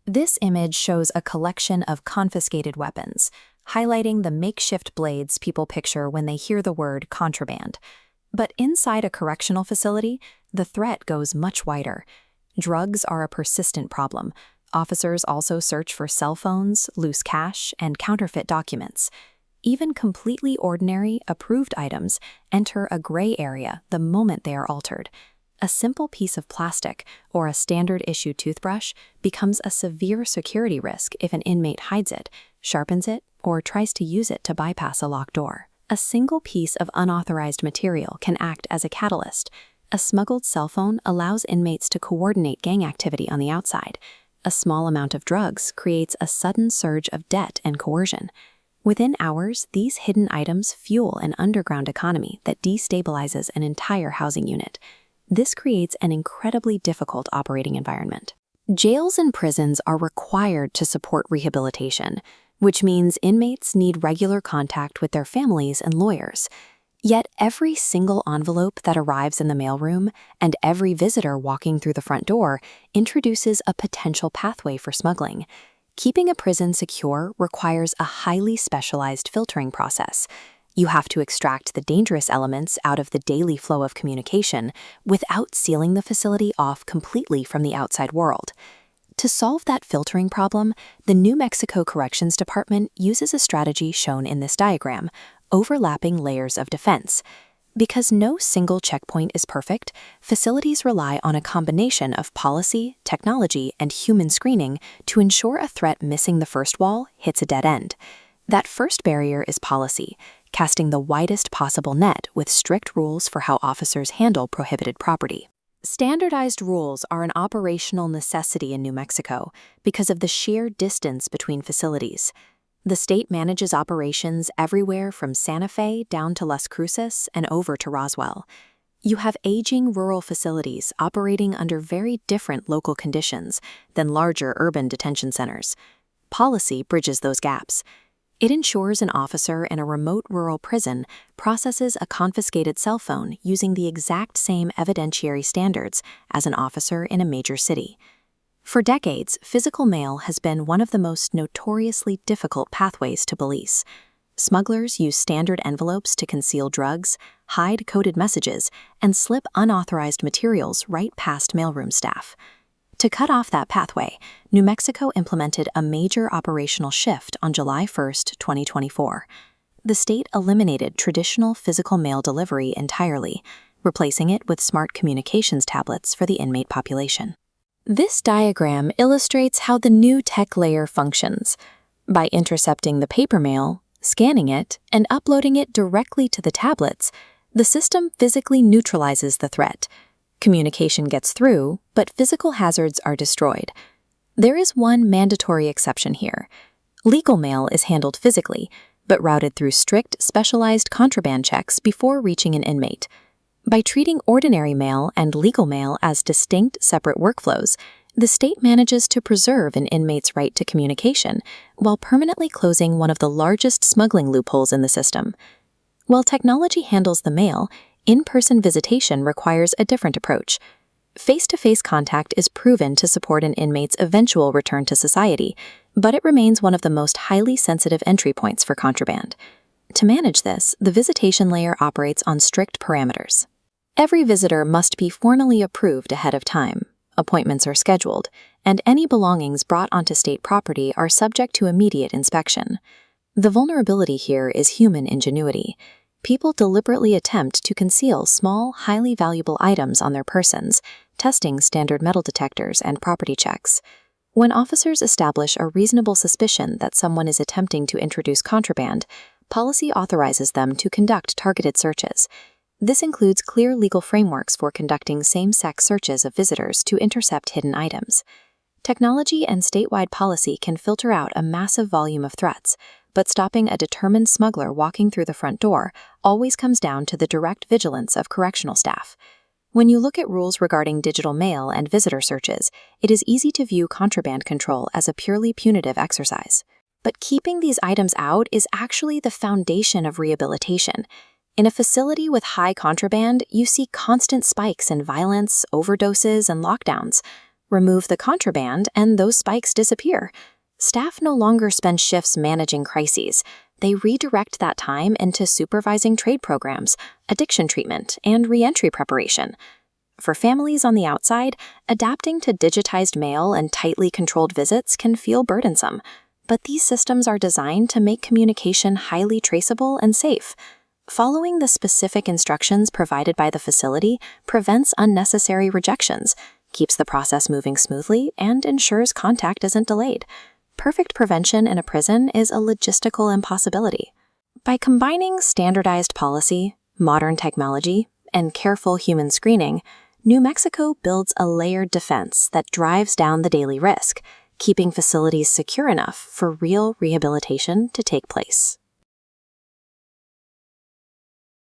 This image shows a collection of confiscated weapons, highlighting the makeshift blades people picture when they hear the word contraband. But inside a correctional facility, the threat goes much wider. Drugs are a persistent problem. Officers also search for cell phones, loose cash, and counterfeit documents. Even completely ordinary, approved items enter a gray area the moment they are altered. A simple piece of plastic or a standard-issue toothbrush becomes a severe security risk if an inmate hides it, sharpens it, or tries to use it to bypass a locked door. A single piece of unauthorized material can act as a catalyst. A smuggled cell phone allows inmates to coordinate gang activity on the outside. A small amount of drugs creates a sudden surge of debt and coercion. Within hours, these hidden items fuel an underground economy that destabilizes an entire housing unit. This creates an incredibly difficult operating environment. Jails and prisons are required to support rehabilitation, which means inmates need regular contact with their families and lawyers. Yet every single envelope that arrives in the mailroom and every visitor walking through the front door introduces a potential pathway for smuggling. Keeping a prison secure requires a highly specialized filtering process. You have to extract the dangerous elements out of the daily flow of communication without sealing the facility off completely from the outside world. To solve that filtering problem, the New Mexico Corrections Department uses a strategy shown in this diagram, overlapping layers of defense. Because no single checkpoint is perfect, facilities rely on a combination of policy, technology, and human screening to ensure a threat missing the first wall hits a dead end. That first barrier is policy, casting the widest possible net with strict rules for how officers handle prohibited property. Standardized rules are an operational necessity in New Mexico because of the sheer distance between facilities. The state manages operations everywhere from Santa Fe down to Las Cruces and over to Roswell. You have aging rural facilities operating under very different local conditions than larger urban detention centers. Policy bridges those gaps. It ensures an officer in a remote rural prison processes a confiscated cell phone using the exact same evidentiary standards as an officer in a major city. For decades, physical mail has been one of the most notoriously difficult pathways to police. Smugglers use standard envelopes to conceal drugs, hide coded messages, and slip unauthorized materials right past mailroom staff. To cut off that pathway, New Mexico implemented a major operational shift on July 1, 2024. The state eliminated traditional physical mail delivery entirely, replacing it with smart communications tablets for the inmate population. This diagram illustrates how the new tech layer functions. By intercepting the paper mail, scanning it, and uploading it directly to the tablets, the system physically neutralizes the threat. Communication gets through, but physical hazards are destroyed. There is one mandatory exception here. Legal mail is handled physically, but routed through strict, specialized contraband checks before reaching an inmate. By treating ordinary mail and legal mail as distinct, separate workflows, the state manages to preserve an inmate's right to communication while permanently closing one of the largest smuggling loopholes in the system. While technology handles the mail, in-person visitation requires a different approach. Face-to-face contact is proven to support an inmate's eventual return to society, but it remains one of the most highly sensitive entry points for contraband. To manage this, the visitation layer operates on strict parameters. Every visitor must be formally approved ahead of time. Appointments are scheduled, and any belongings brought onto state property are subject to immediate inspection. The vulnerability here is human ingenuity. People deliberately attempt to conceal small, highly valuable items on their persons, testing standard metal detectors and property checks. When officers establish a reasonable suspicion that someone is attempting to introduce contraband, policy authorizes them to conduct targeted searches. This includes clear legal frameworks for conducting same-sex searches of visitors to intercept hidden items. Technology and statewide policy can filter out a massive volume of threats, but stopping a determined smuggler walking through the front door always comes down to the direct vigilance of correctional staff. When you look at rules regarding digital mail and visitor searches, it is easy to view contraband control as a purely punitive exercise. But keeping these items out is actually the foundation of rehabilitation. In a facility with high contraband, you see constant spikes in violence, overdoses, and lockdowns. Remove the contraband, and those spikes disappear. Staff no longer spend shifts managing crises. They redirect that time into supervising trade programs, addiction treatment, and reentry preparation. For families on the outside, adapting to digitized mail and tightly controlled visits can feel burdensome, but these systems are designed to make communication highly traceable and safe. Following the specific instructions provided by the facility prevents unnecessary rejections, keeps the process moving smoothly, and ensures contact isn't delayed. Perfect prevention in a prison is a logistical impossibility. By combining standardized policy, modern technology, and careful human screening, New Mexico builds a layered defense that drives down the daily risk, keeping facilities secure enough for real rehabilitation to take place.